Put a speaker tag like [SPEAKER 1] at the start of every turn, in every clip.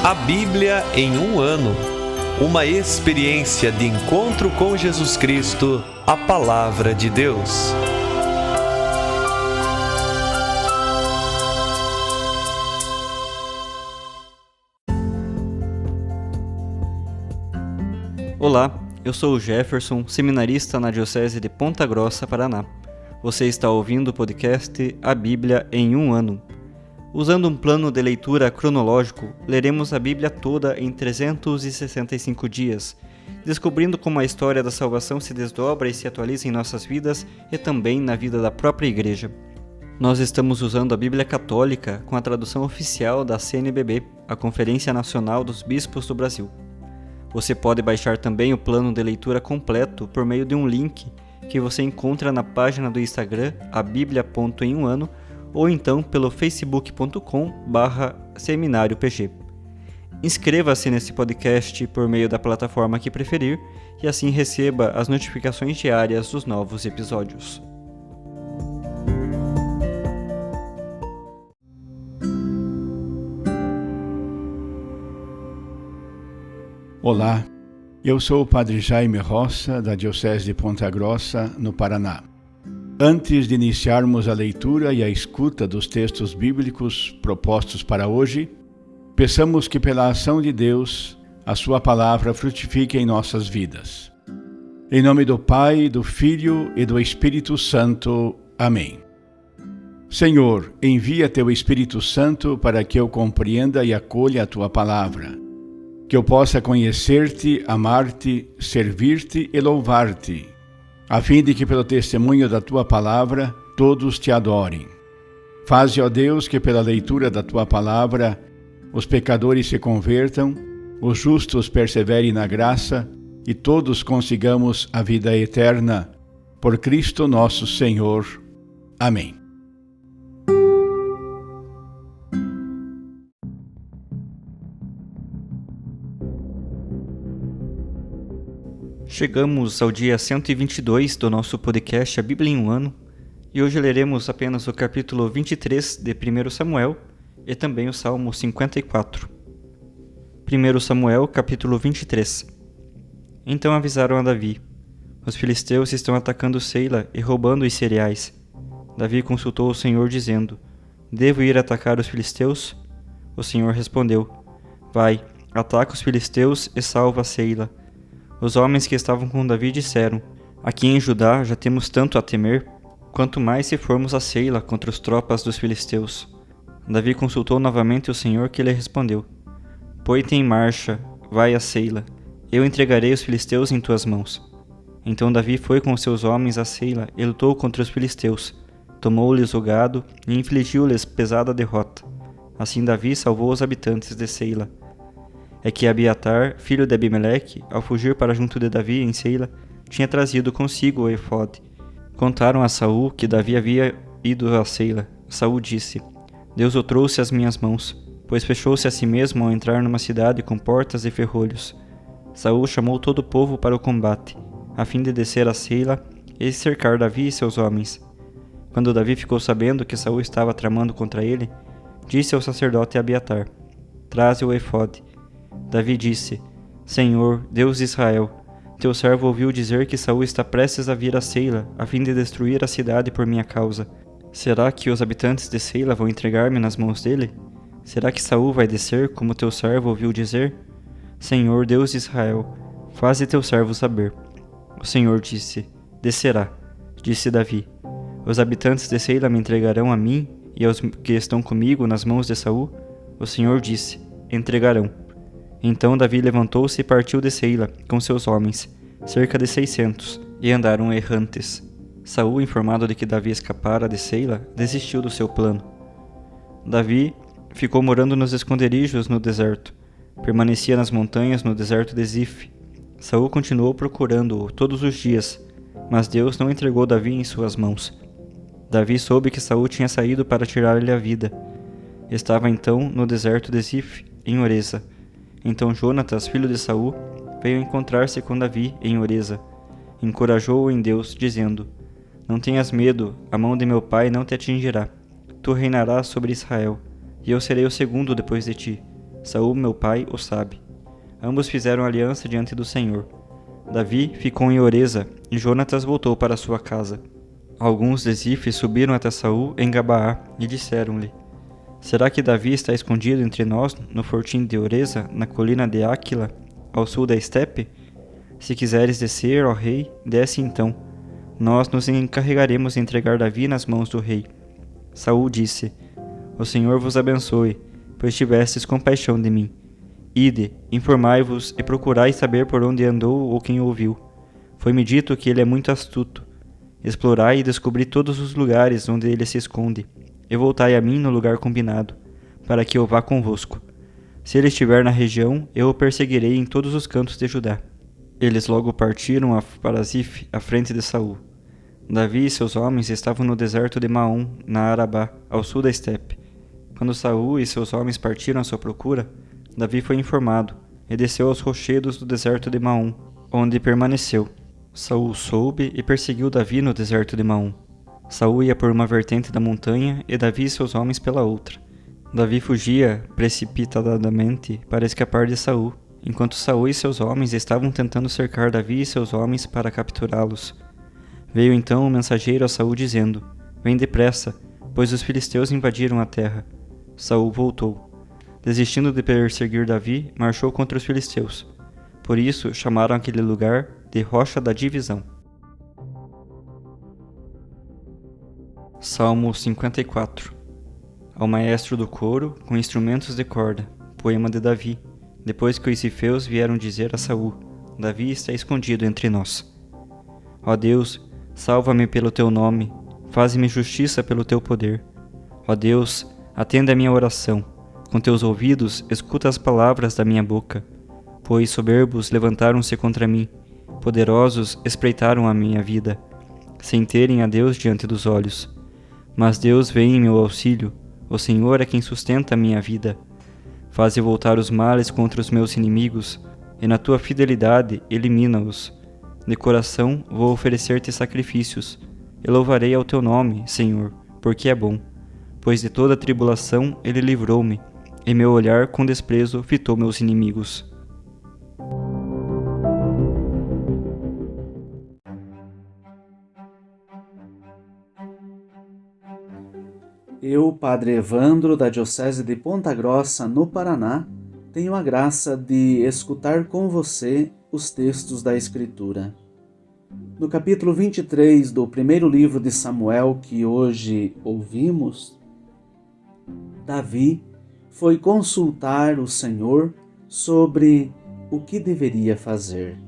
[SPEAKER 1] A Bíblia em um ano. Uma experiência de encontro com Jesus Cristo, a Palavra de Deus.
[SPEAKER 2] Olá, eu sou o Jefferson, seminarista na Diocese de Ponta Grossa, Paraná. Você está ouvindo o podcast A Bíblia em um ano. Usando um plano de leitura cronológico, leremos a Bíblia toda em 365 dias, descobrindo como a história da salvação se desdobra e se atualiza em nossas vidas e também na vida da própria Igreja. Nós estamos usando a Bíblia Católica com a tradução oficial da CNBB, a Conferência Nacional dos Bispos do Brasil. Você pode baixar também o plano de leitura completo por meio de um link que você encontra na página do Instagram, abiblia.emumano, ou então pelo facebook.com/seminariopg. Inscreva-se nesse podcast por meio da plataforma que preferir e assim receba as notificações diárias dos novos episódios.
[SPEAKER 3] Olá, eu sou o Padre Jaime Roça, da Diocese de Ponta Grossa, no Paraná. Antes de iniciarmos a leitura e a escuta dos textos bíblicos propostos para hoje, peçamos que pela ação de Deus, a sua palavra frutifique em nossas vidas. Em nome do Pai, do Filho e do Espírito Santo. Amém. Senhor, envia teu Espírito Santo para que eu compreenda e acolha a tua palavra, que eu possa conhecer-te, amar-te, servir-te e louvar-te, a fim de que pelo testemunho da tua palavra todos te adorem. Faze, ó Deus, que pela leitura da tua palavra os pecadores se convertam, os justos perseverem na graça e todos consigamos a vida eterna. Por Cristo nosso Senhor. Amém.
[SPEAKER 2] Chegamos ao dia 122 do nosso podcast A Bíblia em um ano e hoje leremos apenas o capítulo 23 de 1 Samuel e também o Salmo 54. 1 Samuel, capítulo 23. Então avisaram a Davi: os filisteus estão atacando Seila e roubando os cereais. Davi consultou o Senhor dizendo: devo ir atacar os filisteus? O Senhor respondeu: vai, ataca os filisteus e salva Seila. Os homens que estavam com Davi disseram: aqui em Judá já temos tanto a temer, quanto mais se formos a Seila contra as tropas dos filisteus. Davi consultou novamente o Senhor, que lhe respondeu: põe-te em marcha, vai a Seila, eu entregarei os filisteus em tuas mãos. Então Davi foi com seus homens a Seila e lutou contra os filisteus, tomou-lhes o gado e infligiu-lhes pesada derrota. Assim Davi salvou os habitantes de Seila. É que Abiatar, filho de Abimeleque, ao fugir para junto de Davi em Seila, tinha trazido consigo o efode. Contaram a Saul que Davi havia ido a Seila. Saul disse: Deus o trouxe às minhas mãos, pois fechou-se a si mesmo ao entrar numa cidade com portas e ferrolhos. Saul chamou todo o povo para o combate, a fim de descer a Seila e cercar Davi e seus homens. Quando Davi ficou sabendo que Saul estava tramando contra ele, disse ao sacerdote Abiatar: traze o efode. Davi disse: Senhor, Deus de Israel, teu servo ouviu dizer que Saul está prestes a vir a Seila, a fim de destruir a cidade por minha causa. Será que os habitantes de Seila vão entregar-me nas mãos dele? Será que Saul vai descer, como teu servo ouviu dizer? Senhor, Deus de Israel, faze teu servo saber. O Senhor disse: descerá. Disse Davi: os habitantes de Seila me entregarão a mim e aos que estão comigo nas mãos de Saul? O Senhor disse: entregarão. Então Davi levantou-se e partiu de Seila com seus homens, cerca de 600, e andaram errantes. Saul, informado de que Davi escapara de Seila, desistiu do seu plano. Davi ficou morando nos esconderijos no deserto. Permanecia nas montanhas no deserto de Zif. Saul continuou procurando-o todos os dias, mas Deus não entregou Davi em suas mãos. Davi soube que Saul tinha saído para tirar-lhe a vida. Estava então no deserto de Zif, em Oreza. Então Jonatas, filho de Saul, veio encontrar-se com Davi em Oreza. Encorajou-o em Deus, dizendo: não tenhas medo, a mão de meu pai não te atingirá. Tu reinarás sobre Israel, e eu serei o segundo depois de ti. Saul, meu pai, o sabe. Ambos fizeram aliança diante do Senhor. Davi ficou em Oreza e Jonatas voltou para sua casa. Alguns de Zif subiram até Saul em Gabaá e disseram-lhe: Será que Davi está escondido entre nós no fortim de Oreza, na colina de Áquila, ao sul da estepe? Se quiseres descer, ó rei, desce então. Nós nos encarregaremos de entregar Davi nas mãos do rei. Saul disse: O Senhor vos abençoe, pois tivestes compaixão de mim. Ide, informai-vos e procurai saber por onde andou ou quem o ouviu. Foi-me dito que ele é muito astuto. Explorai e descobri todos os lugares onde ele se esconde, e voltai a mim no lugar combinado, para que eu vá convosco. Se ele estiver na região, eu o perseguirei em todos os cantos de Judá. Eles logo partiram para Zif, à frente de Saul. Davi e seus homens estavam no deserto de Maom, na Arabá, ao sul da estepe. Quando Saul e seus homens partiram à sua procura, Davi foi informado, e desceu aos rochedos do deserto de Maom, onde permaneceu. Saul soube e perseguiu Davi no deserto de Maom. Saul ia por uma vertente da montanha e Davi e seus homens pela outra. Davi fugia precipitadamente para escapar de Saul, enquanto Saul e seus homens estavam tentando cercar Davi e seus homens para capturá-los. Veio então um mensageiro a Saul dizendo: Vem depressa, pois os filisteus invadiram a terra. Saul voltou. Desistindo de perseguir Davi, marchou contra os filisteus. Por isso chamaram aquele lugar de Rocha da Divisão. Salmo 54. Ao maestro do coro, com instrumentos de corda, poema de Davi, depois que os zifeus vieram dizer a Saul: Davi está escondido entre nós. Ó Deus, salva-me pelo teu nome, faze-me justiça pelo teu poder. Ó Deus, atenda a minha oração, com teus ouvidos escuta as palavras da minha boca. Pois soberbos levantaram-se contra mim, poderosos espreitaram a minha vida, sem terem a Deus diante dos olhos. Mas Deus vem em meu auxílio, o Senhor é quem sustenta a minha vida. Faze voltar os males contra os meus inimigos, e na tua fidelidade elimina-os. De coração vou oferecer-te sacrifícios, e louvarei ao teu nome, Senhor, porque é bom. Pois de toda tribulação ele livrou-me, e meu olhar com desprezo fitou meus inimigos.
[SPEAKER 4] Eu, Padre Evandro, da Diocese de Ponta Grossa, no Paraná, tenho a graça de escutar com você os textos da Escritura. No capítulo 23 do primeiro livro de Samuel, que hoje ouvimos, Davi foi consultar o Senhor sobre o que deveria fazer.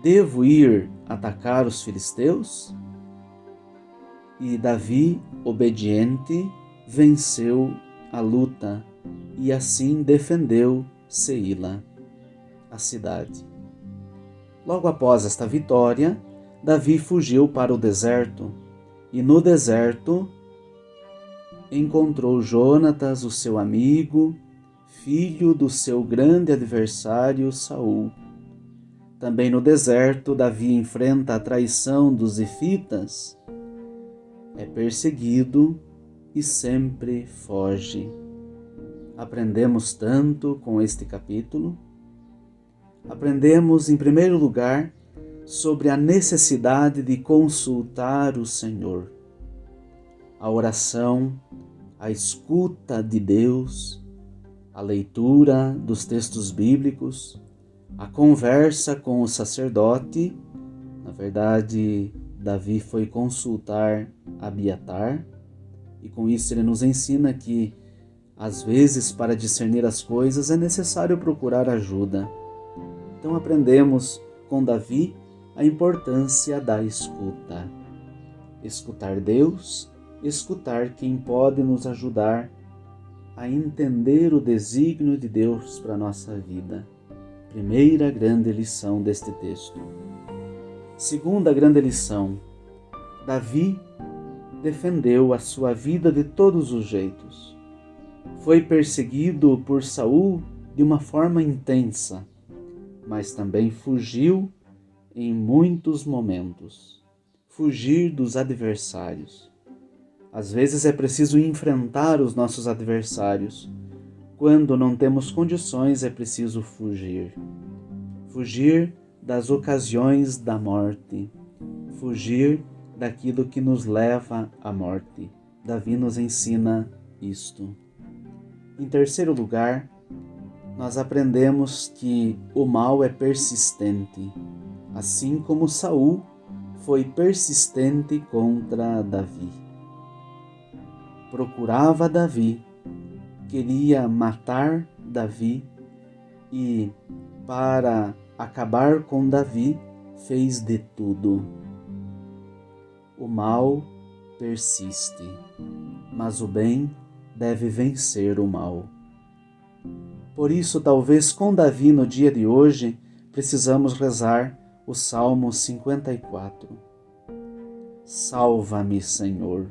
[SPEAKER 4] Devo ir atacar os filisteus? E Davi, obediente, venceu a luta e assim defendeu Seila, a cidade. Logo após esta vitória, Davi fugiu para o deserto e no deserto encontrou Jonatas, o seu amigo, filho do seu grande adversário Saul. Também no deserto, Davi enfrenta a traição dos zifitas, é perseguido e sempre foge. Aprendemos tanto com este capítulo. Aprendemos, em primeiro lugar, sobre a necessidade de consultar o Senhor. A oração, a escuta de Deus, a leitura dos textos bíblicos, a conversa com o sacerdote. Na verdade, Davi foi consultar Abiatar, e com isso ele nos ensina que, às vezes, para discernir as coisas é necessário procurar ajuda. Então aprendemos com Davi a importância da escuta. Escutar Deus, escutar quem pode nos ajudar a entender o desígnio de Deus para a nossa vida. Primeira grande lição deste texto. Segunda grande lição, Davi defendeu a sua vida de todos os jeitos. Foi perseguido por Saul de uma forma intensa, mas também fugiu em muitos momentos. Fugir dos adversários. Às vezes é preciso enfrentar os nossos adversários quando não temos condições, é preciso fugir. Fugir das ocasiões da morte. Fugir daquilo que nos leva à morte. Davi nos ensina isto. Em terceiro lugar, nós aprendemos que o mal é persistente, assim como Saul foi persistente contra Davi. Procurava Davi, queria matar Davi e, para acabar com Davi, fez de tudo. O mal persiste, mas o bem deve vencer o mal. Por isso, talvez com Davi no dia de hoje, precisamos rezar o Salmo 54. Salva-me, Senhor.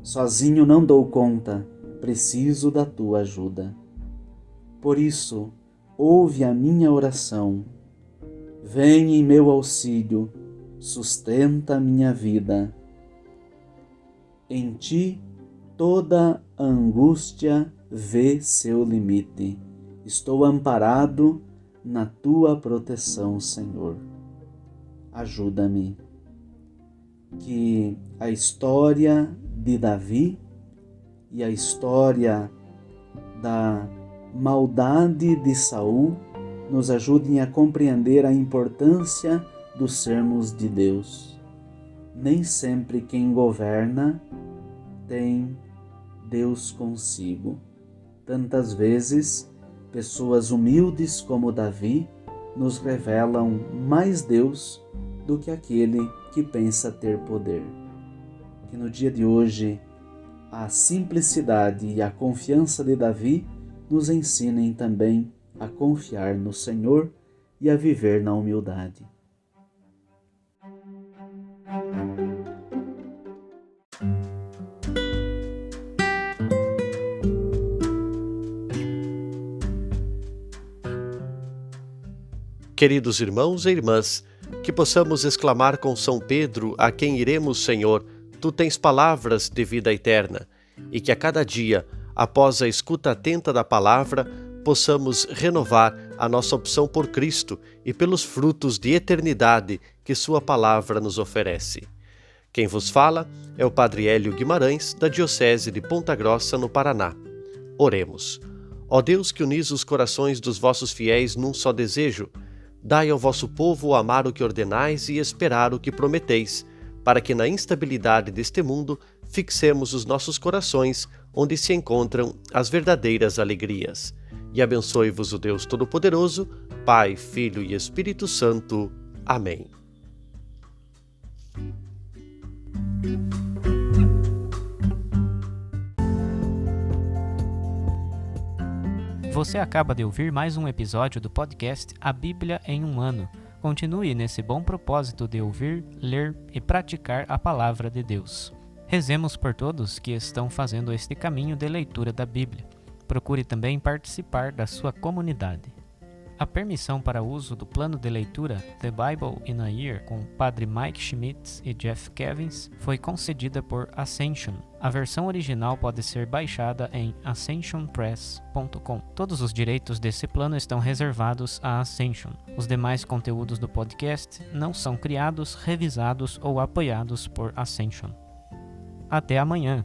[SPEAKER 4] Sozinho não dou conta, preciso da tua ajuda. Por isso, ouve a minha oração. Vem em meu auxílio, sustenta a minha vida. Em ti, toda a angústia vê seu limite. Estou amparado na tua proteção, Senhor. Ajuda-me. Que a história de Davi e a história da maldade de Saul nos ajudem a compreender a importância dos sermos de Deus. Nem sempre quem governa tem Deus consigo. Tantas vezes, pessoas humildes como Davi nos revelam mais Deus do que aquele que pensa ter poder. Que no dia de hoje, a simplicidade e a confiança de Davi nos ensinem também a confiar no Senhor e a viver na humildade.
[SPEAKER 1] Queridos irmãos e irmãs, que possamos exclamar com São Pedro, a quem iremos, Senhor, Tu tens palavras de vida eterna, e que a cada dia, após a escuta atenta da palavra, possamos renovar a nossa opção por Cristo e pelos frutos de eternidade que Sua palavra nos oferece. Quem vos fala é o Padre Hélio Guimarães, da Diocese de Ponta Grossa, no Paraná. Oremos. Ó Deus, que unis os corações dos vossos fiéis num só desejo, dai ao vosso povo amar o que ordenais e esperar o que prometeis, para que na instabilidade deste mundo fixemos os nossos corações onde se encontram as verdadeiras alegrias. E abençoe-vos o Deus Todo-Poderoso, Pai, Filho e Espírito Santo. Amém.
[SPEAKER 5] Você acaba de ouvir mais um episódio do podcast A Bíblia em um Ano. Continue nesse bom propósito de ouvir, ler e praticar a Palavra de Deus. Rezemos por todos que estão fazendo este caminho de leitura da Bíblia. Procure também participar da sua comunidade. A permissão para uso do plano de leitura The Bible in a Year com Padre Mike Schmitz e Jeff Kevins foi concedida por Ascension. A versão original pode ser baixada em ascensionpress.com. Todos os direitos desse plano estão reservados à Ascension. Os demais conteúdos do podcast não são criados, revisados ou apoiados por Ascension. Até amanhã!